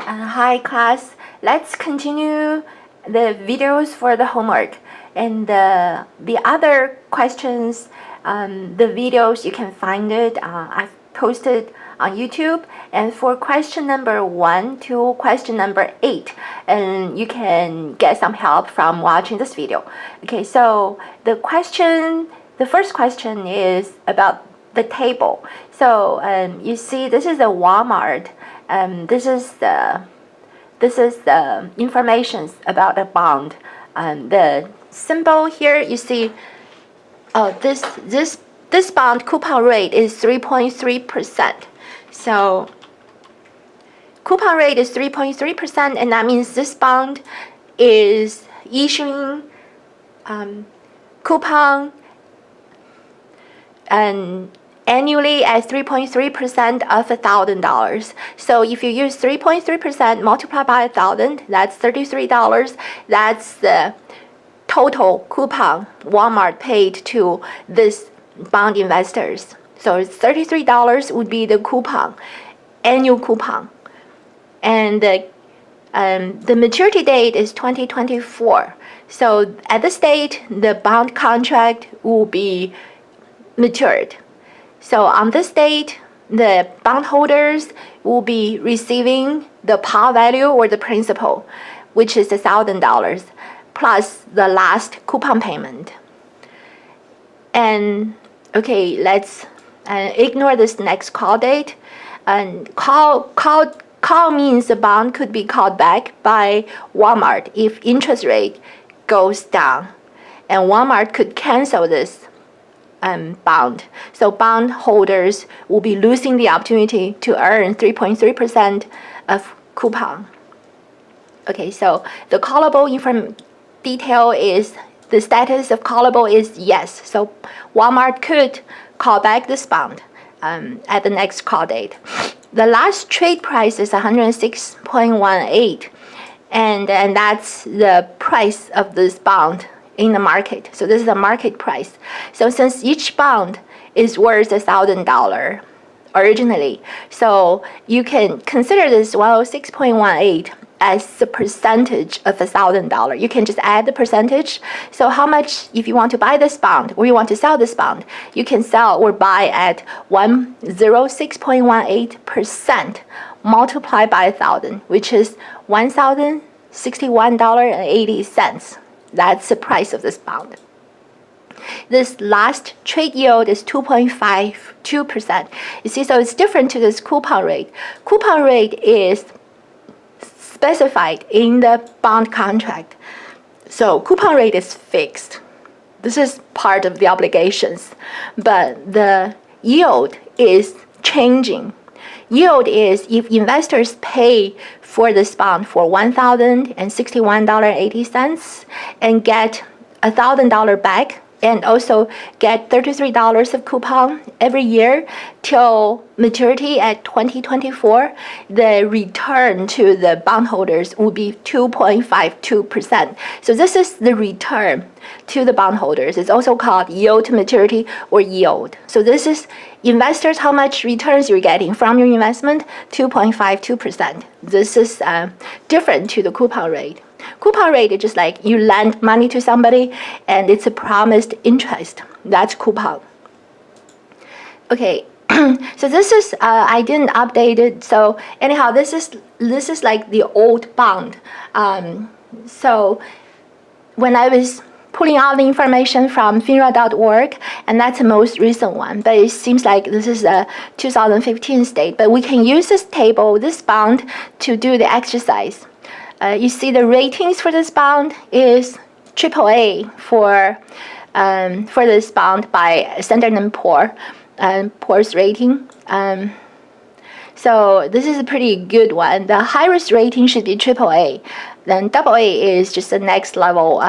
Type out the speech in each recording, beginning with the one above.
Hi class, let's continue the videos for the homework and the other questions, the videos you can find it, I've posted on YouTube, and for question number 1 to question number 8, and you can get some help from watching this video. Okay, so the first question is about the table. So you see this is a Walmart. This is the information about a bond. The symbol here you see. This bond coupon rate is 3.3%. So coupon rate is 3.3%, and that means this bond is issuing coupon and annually at 3.3% of $1,000. So if you use 3.3% multiplied by 1,000, that's $33. That's the total coupon Walmart paid to this bond investors. So $33 would be the coupon, annual coupon, and the maturity date is 2024. So at this date, the bond contract will be matured. So on this date, the bondholders will be receiving the par value or the principal, which is $1,000, plus the last coupon payment. And okay, let's ignore this next call date. And call means the bond could be called back by Walmart if interest rate goes down, and Walmart could cancel this bond. So bondholders will be losing the opportunity to earn 3.3% of coupon. Okay, so the callable detail is the status of callable is yes. So Walmart could call back this bond at the next call date. The last trade price is 106.18, and that's the price of this bond in the market. So this is the market price. So since each bond is worth $1,000 originally, so you can consider this 106.18 as the percentage of $1,000. You can just add the percentage. So how much, if you want to buy this bond or you want to sell this bond, you can sell or buy at 106.18% multiplied by 1,000, which is $1,061.80. That's the price of this bond. This last trade yield is 2.52%. You see, so it's different to this coupon rate. Coupon rate is specified in the bond contract. So coupon rate is fixed. This is part of the obligations, but the yield is changing. Yield is if investors pay for this bond for $1,061.80 and get $1,000 back, and also get $33 of coupon every year till maturity at 2024, the return to the bondholders will be 2.52%. So this is the return to the bondholders. It's also called yield to maturity or yield. So this is investors, how much returns you're getting from your investment, 2.52%. This is different to the coupon rate. Coupon rate is just like you lend money to somebody and it's a promised interest. That's coupon. Okay, so this is I didn't update it. So anyhow, this is like the old bond. So when I was pulling out the information from FINRA.org, and that's the most recent one, but it seems like this is a 2015 state. But we can use this table, this bond, to do the exercise. You see the ratings for this bond is AAA for this bond by Standard & Poor's rating. So this is a pretty good one. The highest rating should be AAA. Then AA is just the next level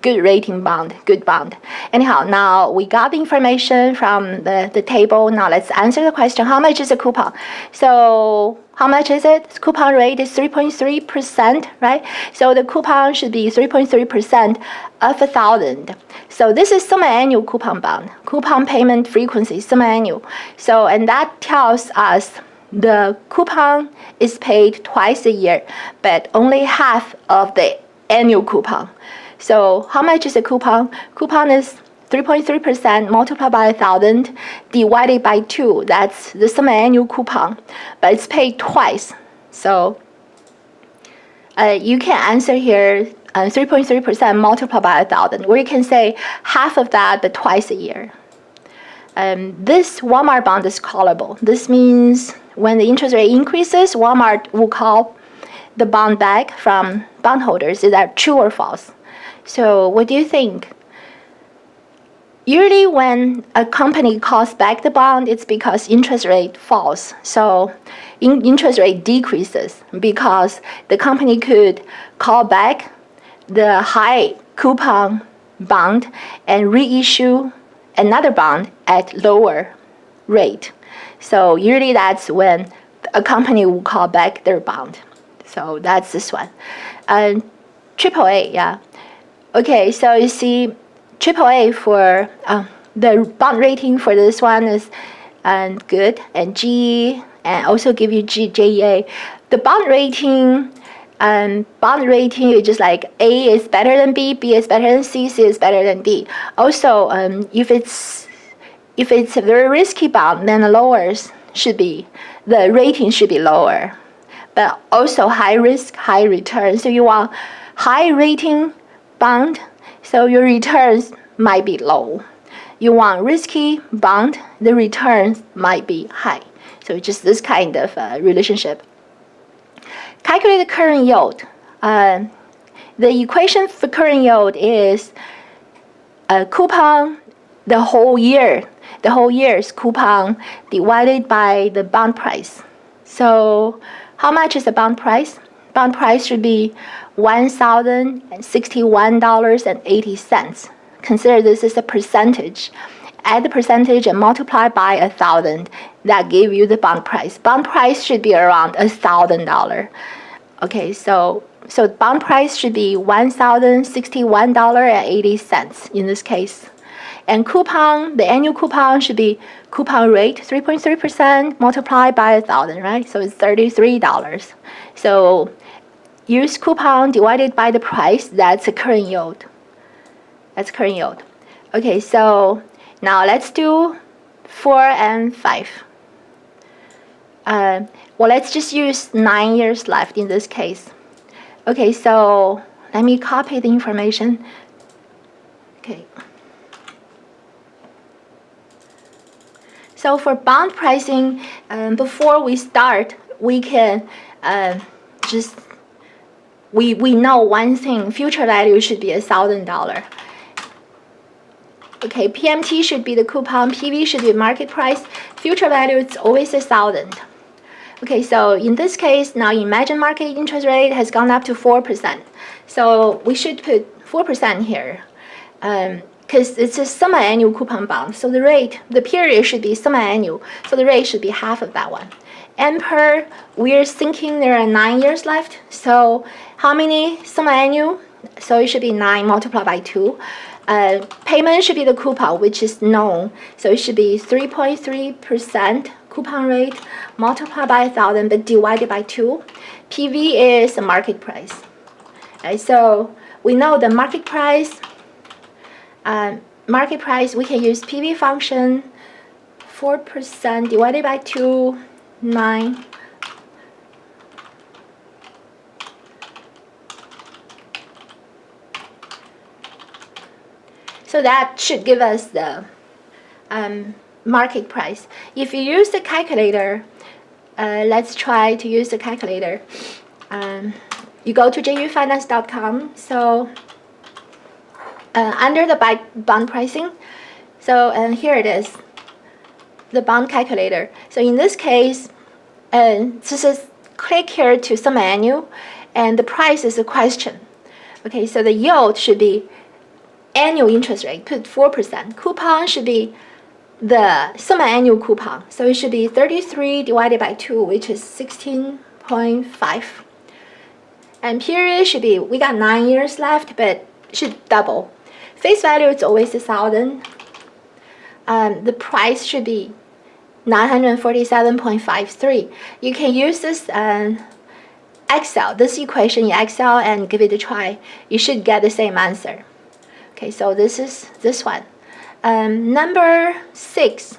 good rating bond, good bond. Anyhow, now we got the information from the table. Now let's answer the question, how much is a coupon? So how much is it? The coupon rate is 3.3%, right? So the coupon should be 3.3% of 1,000. So this is semi-annual coupon bond. Coupon payment frequency, semi-annual. So, and that tells us the coupon is paid twice a year, but only half of the annual coupon. So how much is a coupon? Coupon is 3.3% multiplied by 1,000 divided by 2. That's the semi-annual coupon, but it's paid twice. So you can answer here 3.3% multiplied by 1,000, or you can say half of that, but twice a year. This Walmart bond is callable. This means when the interest rate increases, Walmart will call the bond back from bondholders. Is that true or false? So what do you think? Usually when a company calls back the bond, it's because interest rate falls. So interest rate decreases because the company could call back the high coupon bond and reissue another bond at lower rate. So usually that's when a company will call back their bond. So that's this one. AAA, yeah. Okay, so you see AAA for the bond rating for this one is good, and G, and also give you JEA. The bond rating is just like A is better than B, B is better than C, C is better than D. Also, if it's a very risky bond, then the rating should be lower. But also high risk, high return. So you want high rating bond, so your returns might be low. You want risky bond, the returns might be high. So just this kind of relationship. Calculate the current yield. The equation for current yield is coupon the whole year's coupon divided by the bond price. So how much is the bond price? Bond price should be $1,061.80. Consider this is a percentage. Add the percentage and multiply by 1,000. That gave you the bond price. Bond price should be around $1,000. Okay, so bond price should be $1,061.80 in this case. And coupon, the annual coupon should be coupon rate 3.3% multiplied by 1,000, right? So it's $33. So use coupon divided by the price. That's a current yield. That's current yield. Okay, so now let's do 4 and 5. Well, let's just use 9 years left in this case. Okay, so let me copy the information. Okay. So for bond pricing, before we start, we can we know one thing: future value should be $1,000. Okay, PMT should be the coupon, PV should be market price, future value is always 1,000. Okay, so in this case, now imagine market interest rate has gone up to 4%. So we should put 4% here because it's a semi-annual coupon bond. So the period should be semi-annual. So the rate should be half of that one. And we're thinking there are 9 years left. So how many semi-annual? So it should be 9 multiplied by 2. Payment should be the coupon, which is known. So it should be 3.3% coupon rate multiplied by 1,000, but divided by 2. PV is the market price. Okay, so we know the market price. We can use PV function. 4% divided by 2, 9. So that should give us the market price. If you use the calculator, let's try to use the calculator. You go to jufinance.com. So under the bond pricing, so here it is, the bond calculator. So in this case, click here to semi-annual, and the price is a question. Okay, so the yield should be annual interest rate, put 4%. Coupon should be the semi-annual coupon. So it should be 33 divided by 2, which is 16.5. And period should be, we got 9 years left, but should double. Face value is always 1,000. The price should be 947.53. You can use this Excel, this equation in Excel, and give it a try. You should get the same answer. Okay, so this is this one. Number 6.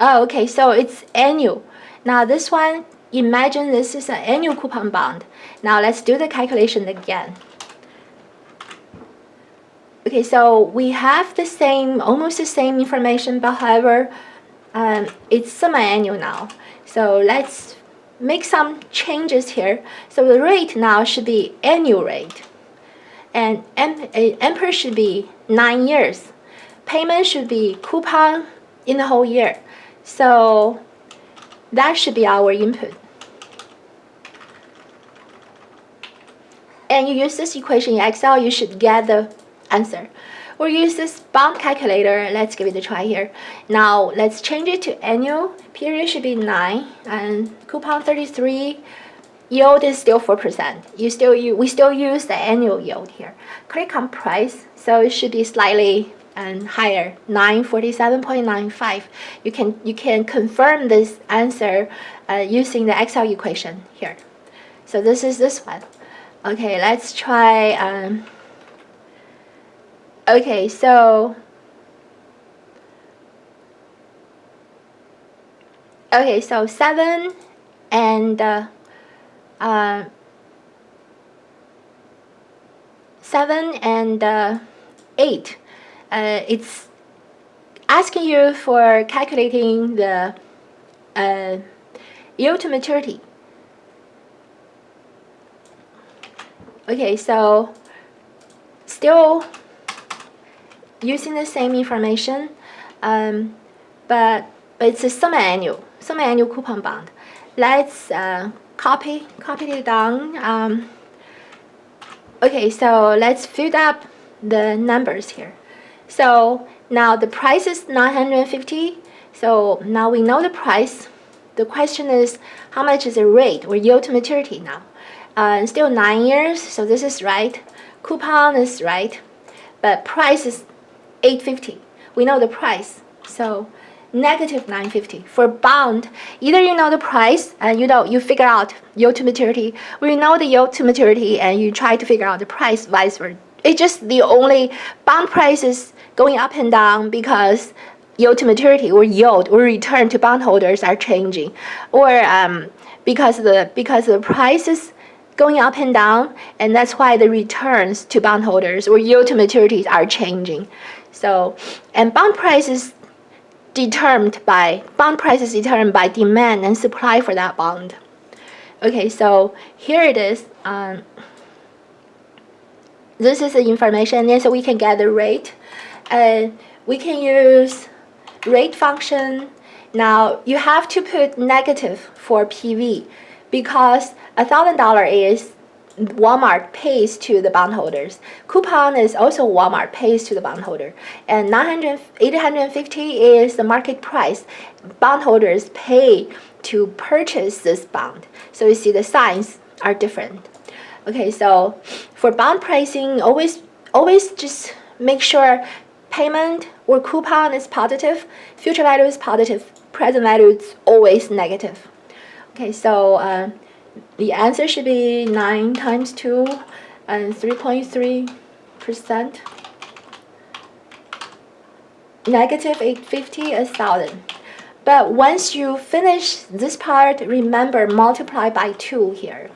Okay, so it's annual. Now this one, imagine this is an annual coupon bond. Now let's do the calculation again. Okay, so we have the same, almost the same information, but however, it's semi-annual now. So let's make some changes here. So the rate now should be annual rate, and amper should be 9 years. Payment should be coupon in the whole year. So that should be our input. And you use this equation in Excel, you should get the answer. Or use this bond calculator. Let's give it a try here. Now let's change it to annual. Period should be 9 and coupon 33. Yield is still 4%. We still use the annual yield here. Click on price, so it should be slightly higher, 947.95. You can confirm this answer using the Excel equation here. So this is this one. Okay, let's try. Okay, so okay, so 7 and 8. It's asking you for calculating the yield to maturity. Okay, so still using the same information, but it's a semi-annual coupon bond. Let's copy it down. Okay, so let's fill up the numbers here. So now the price is 950. So now we know the price. The question is how much is the rate or yield to maturity now? Still 9 years, so this is right. Coupon is right, but price is 850. We know the price, so negative 950 for bond. Either you know the price and you figure out yield to maturity, or you know the yield to maturity and you try to figure out the price, vice versa. It's just the only bond prices going up and down because yield to maturity or yield or return to bondholders are changing, or because the prices going up and down, and that's why the returns to bondholders or yield to maturities are changing. So, and bond prices determined by demand and supply for that bond. Okay, so here it is. This is the information, and so we can get the rate. We can use rate function. Now you have to put negative for PV because $1,000 is Walmart pays to the bondholders. Coupon is also Walmart pays to the bondholder, and 850 is the market price. Bondholders pay to purchase this bond. So you see the signs are different. Okay, so for bond pricing, always just make sure payment or coupon is positive, future value is positive, present value is always negative. Okay, so the answer should be 9 times 2 and 3.3%. Negative 850 is 1,000. But once you finish this part, remember multiply by 2 here.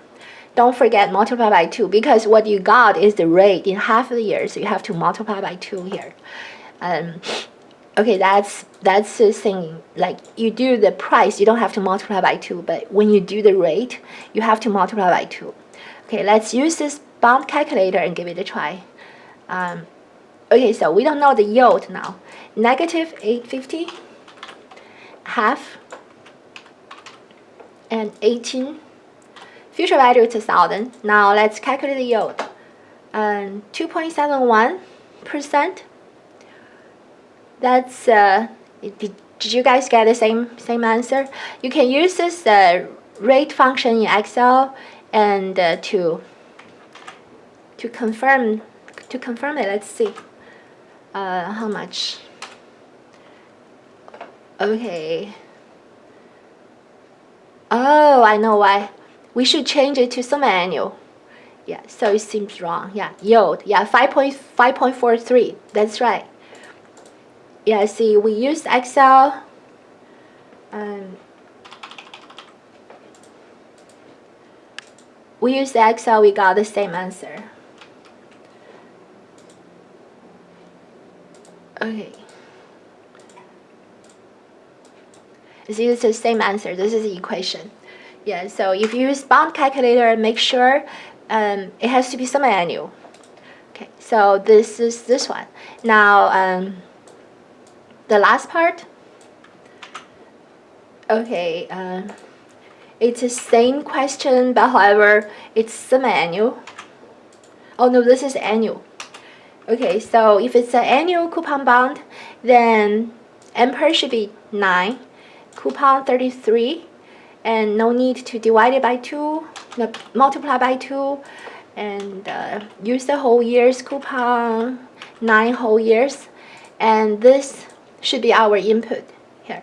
Don't forget multiply by 2 because what you got is the rate in half of the year, so you have to multiply by 2 here. Okay, that's the thing. Like you do the price, you don't have to multiply by 2, but when you do the rate, you have to multiply by 2. Okay, let's use this bond calculator and give it a try. Okay, so we don't know the yield now. Negative 850, half, and 18. Future value is 1,000. Now let's calculate the yield. 2.71%. That's did you guys get the same answer? You can use this rate function in Excel and to confirm it. Let's see. How much? Okay. Oh, I know why. We should change it to semi-annual. Yeah, so it seems wrong. Yeah, yield. Yeah, 5.43. That's right. Yeah, see, we used Excel. We used Excel, we got the same answer. Okay. See, it's the same answer. This is the equation. Yeah, so if you use bond calculator, make sure it has to be semi-annual. Okay, so this is this one. Now, the last part. Okay, it's the same question, but however, it's semi-annual. Oh no, this is annual. Okay, so if it's an annual coupon bond, then ampere should be 9, coupon 33, and no need to divide it by 2, multiply by 2, and use the whole year's coupon, 9 whole years, and this should be our input here.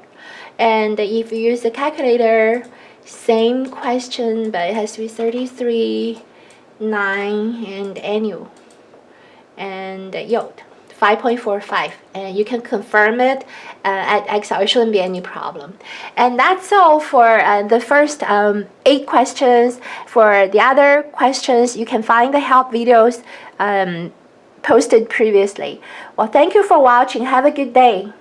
And if you use the calculator, same question, but it has to be 33, 9, and annual, and yield 5.45, and you can confirm it at Excel. It shouldn't be any problem. And that's all for the first 8 questions. For the other questions, you can find the help videos posted previously. Well, thank you for watching. Have a good day.